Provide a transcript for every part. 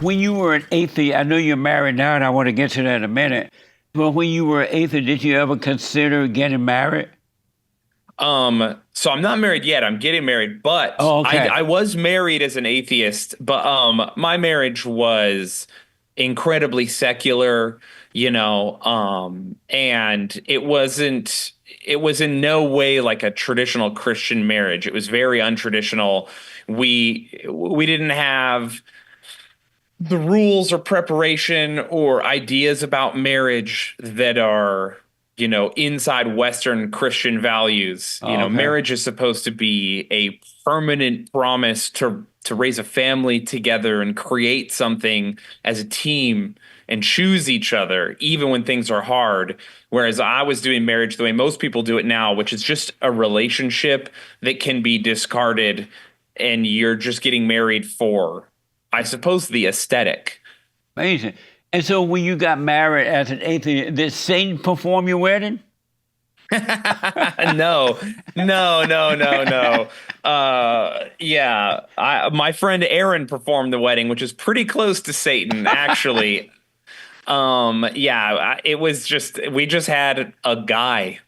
When you were an atheist, I know you're married now, and I want to get to that in a minute. But when you were an atheist, did you ever consider getting married? So I'm not married yet. I'm getting married, but Oh, I okay. I was married as an atheist, but my marriage was incredibly secular, and it was in no way like a traditional Christian marriage. It was very untraditional. We didn't have the rules or preparation or ideas about marriage that are, inside Western Christian values. Oh, okay. Marriage is supposed to be a permanent promise to raise a family together and create something as a team and choose each other, even when things are hard. Whereas I was doing marriage the way most people do it now, which is just a relationship that can be discarded and you're just getting married for, I suppose, the aesthetic. Amazing. And so when you got married as an atheist, did Satan perform your wedding? No, no, no, no, no. Yeah, my friend Aaron performed the wedding, which is pretty close to Satan, actually. Yeah, it was just we just had a guy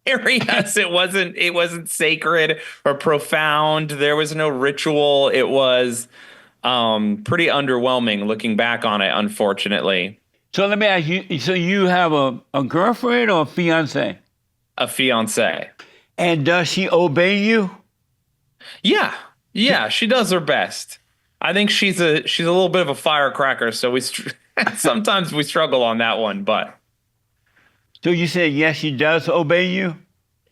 marry us. It wasn't sacred or profound. There was no ritual. It was pretty underwhelming looking back on it, unfortunately. So let me ask you, so you have a girlfriend or a fiance? A fiance. And does she obey you? Yeah, yeah, she does her best. I think she's a little bit of a firecracker, so sometimes we struggle on that one, but So you said yes, she does obey you?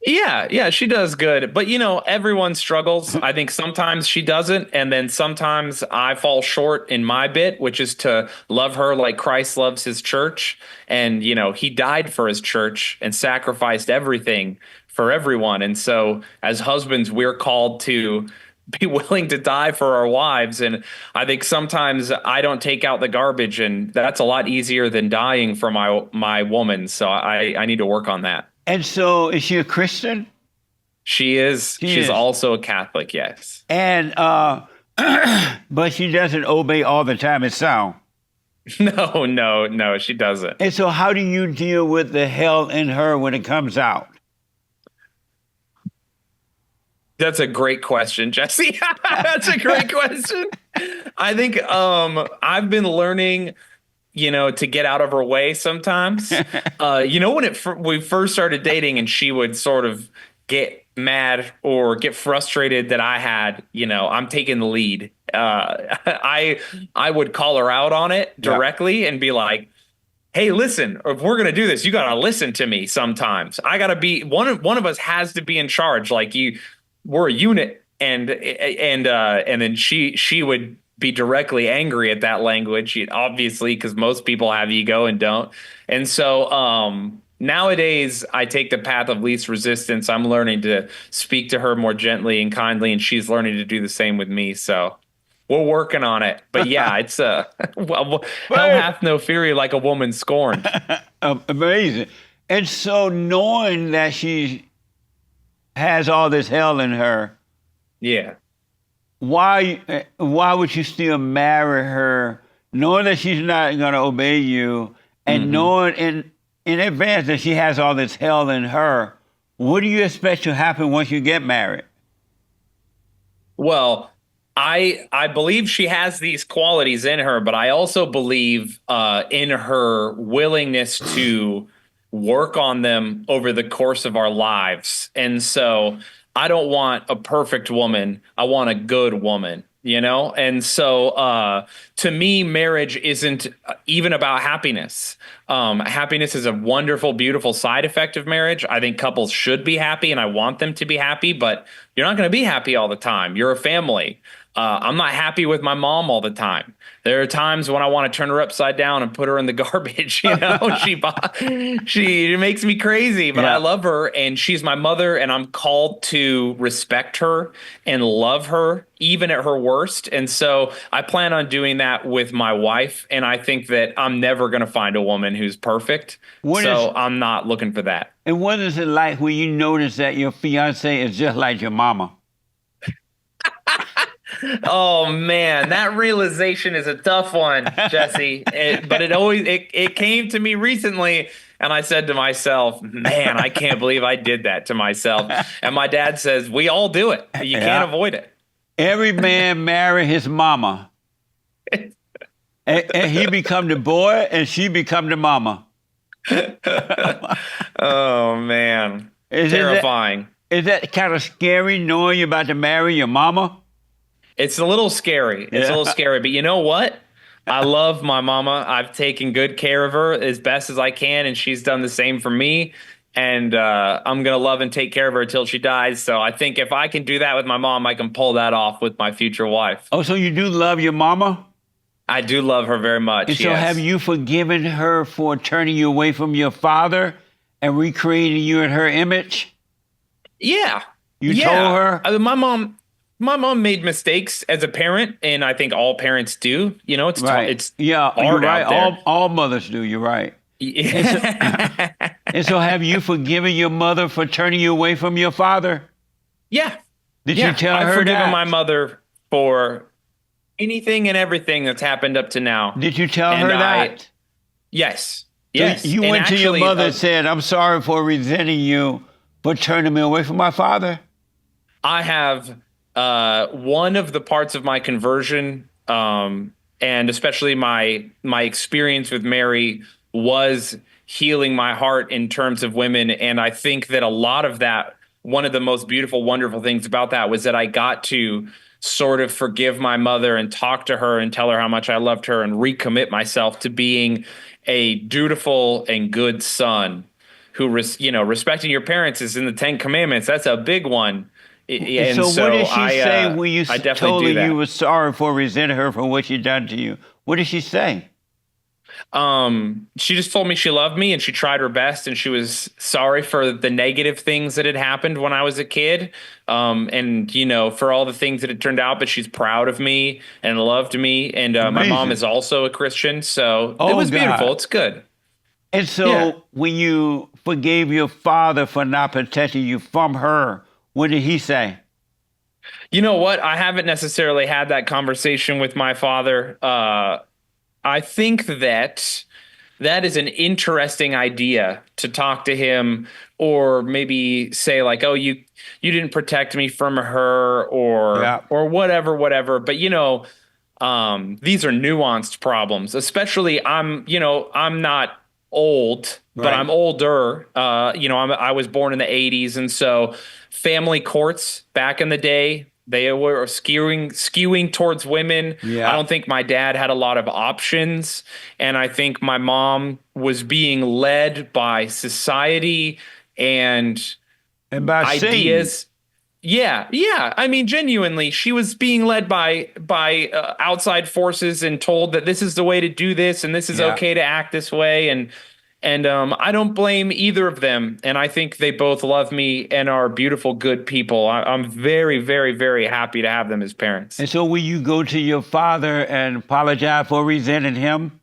yeah, yeah, she does good. But everyone struggles. I think sometimes she doesn't, and then sometimes I fall short in my bit, which is to love her like Christ loves his church. And he died for his church and sacrificed everything for everyone. And so as husbands, we're called to be willing to die for our wives. And I think sometimes I don't take out the garbage, and that's a lot easier than dying for my woman. So I need to work on that. And so is she a Christian? She is. She She's is. also a Catholic, yes. And but she doesn't obey all the time, it sounds. No, no, no, she doesn't. And so how do you deal with the hell in her when it comes out? That's a great question, Jesse. That's a great question. I think I've been learning, to get out of her way sometimes. When we first started dating and she would sort of get mad or get frustrated that I'm taking the lead. I would call her out on it Yeah. directly and be like, hey, listen, if we're gonna do this, you gotta listen to me sometimes. I gotta be one of us has to be in charge. Like we're a unit, and then she would be directly angry at that language, obviously, because most people have ego and don't. And so nowadays I take the path of least resistance. I'm learning to speak to her more gently and kindly, and she's learning to do the same with me. So we're working on it. But yeah, it's well, hell But hath no fury like a woman scorned. amazing. And so knowing that she has all this hell in her, Yeah. why would you still marry her, knowing that she's not going to obey you, and hmm knowing in advance that she has all this hell in her? What do you expect to happen once you get married? Well, I believe she has these qualities in her, but I also believe in her willingness to work on them over the course of our lives. And so I don't want a perfect woman. I want a good woman, And so to me, marriage isn't even about happiness. Happiness is a wonderful, beautiful side effect of marriage. I think couples should be happy, and I want them to be happy, but you're not going to be happy all the time. You're a family. I'm not happy with my mom all the time. There are times when I want to turn her upside down and put her in the garbage. She makes me crazy, but I Yeah. love her, and she's my mother, and I'm called to respect her and love her even at her worst. And so I plan on doing that with my wife, and I think that I'm never going to find a woman who's perfect. What is So I'm not looking for that. and what is it like when you notice that your fiance is just like your mama? Oh man, that realization is a tough one, Jesse. But it came to me recently, and I said to myself, "Man, I can't believe I did that to myself." And my dad says, "We all do it. You can't Yeah. avoid it." Every man marry his mama. And he become the boy, and she become the mama. Oh man, terrifying. Is that kind of scary knowing you're about to marry your mama? It's a little scary. It's a little scary, but you know what? I love my mama. I've taken good care of her as best as I can, and she's done the same for me. And I'm gonna love and take care of her until she dies. So I think if I can do that with my mom, I can pull that off with my future wife. Oh, so you do love your mama? I do love her very much. And so yes. have you forgiven her for turning you away from your father and recreating you in her image? Yeah. You told her? My mom made mistakes as a parent, and I think all parents do. You know, it's right. It's you're hard right. out there. All mothers do. You're right. And so have you forgiven your mother for turning you away from your father? Yeah. Did you tell her I've forgiven that? my mother for anything and everything that's happened up to now. Did you tell her that? Yes. So Yes. you went to your mother and said, "I'm sorry for resenting you for turning me away from my father"? I have one of the parts of my conversion, and especially my experience with Mary, was healing my heart in terms of women. And I think that a lot of that, one of the most beautiful, wonderful things about that was that I got to sort of forgive my mother and talk to her and tell her how much I loved her and recommit myself to being a dutiful and good son who, respecting your parents is in the 10 Commandments. That's a big one. And so what did she say when you told her you were sorry for resenting her for what she done to you? What did she say? She just told me she loved me and she tried her best and she was sorry for the negative things that had happened when I was a kid. And for all the things that had turned out, but she's proud of me and loved me. And my mom is also a Christian. So it was beautiful. It's good. And so when you forgave your father for not protecting you from her, what did he say? You know what? I haven't necessarily had that conversation with my father. I think that is an interesting idea to talk to him, or maybe say like, "Oh, you didn't protect me from her," or whatever. But these are nuanced problems. Especially I'm not old, but I'm older. I was born in the 80s, and so family courts back in the day, they were skewing towards women. Yeah. I don't think my dad had a lot of options. And I think my mom was being led by society and by ideas. Satan. Yeah. I mean, genuinely, she was being led by outside forces and told that this is the way to do this and this is okay to act this way. And I don't blame either of them. And I think they both love me and are beautiful, good people. I'm very, very, very happy to have them as parents. And so will you go to your father and apologize for resenting him?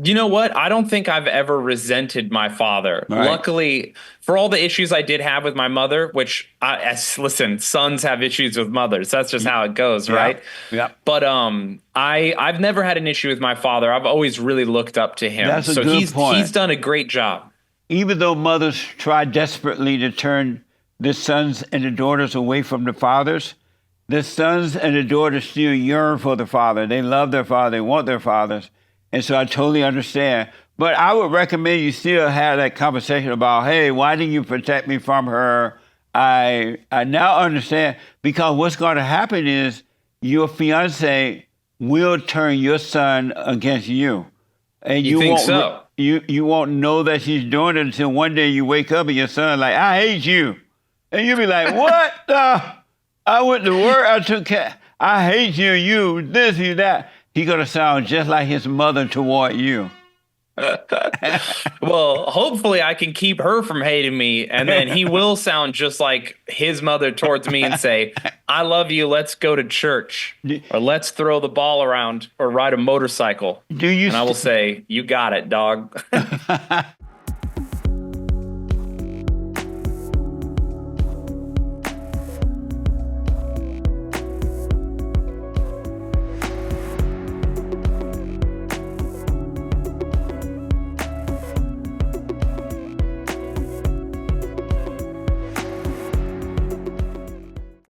You know what? I don't think I've ever resented my father. Right. Luckily, for all the issues I did have with my mother, which listen, sons have issues with mothers. That's just how it goes, right? Yeah. But I've never had an issue with my father. I've always really looked up to him. That's a good point. He's done a great job. Even though mothers try desperately to turn the sons and the daughters away from the fathers, the sons and the daughters still yearn for the father. They love their father. They want their fathers. And so I totally understand. But I would recommend you still have that conversation about, hey, why didn't you protect me from her? I now understand, because what's going to happen is your fiance will turn your son against you. And you think won't, so? You won't know that she's doing it until one day you wake up and your son like, "I hate you." And you'll be like, "What? I went to work, I took care. I hate you, you, this, you, that." He's going to sound just like his mother toward you. Well, hopefully I can keep her from hating me, and then he will sound just like his mother towards me and say, "I love you, let's go to church, or let's throw the ball around, or ride a motorcycle." And I will say, "You got it, dog."